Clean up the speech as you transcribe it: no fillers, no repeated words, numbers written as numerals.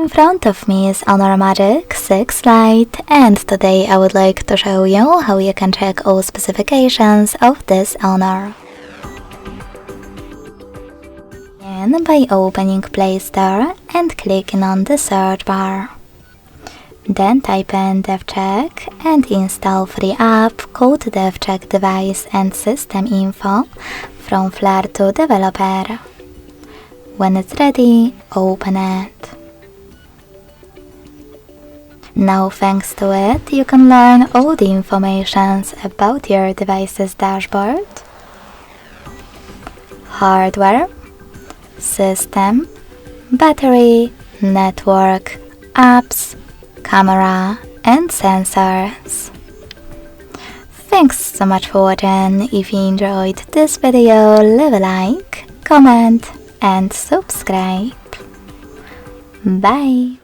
In front of me is Honor Magic 6 Lite, and today I would like to show you how you can check all specifications of this Honor. Begin by opening Play Store and clicking on the search bar. Then type in DevCheck and install free app called DevCheck Device and System Info from Flare to Developer. When it's ready, open it. Now thanks to it, you can learn all the information about your device's dashboard, hardware, system, battery, network, apps, camera and sensors. Thanks so much for watching. If you enjoyed this video, leave a like, comment and subscribe. Bye!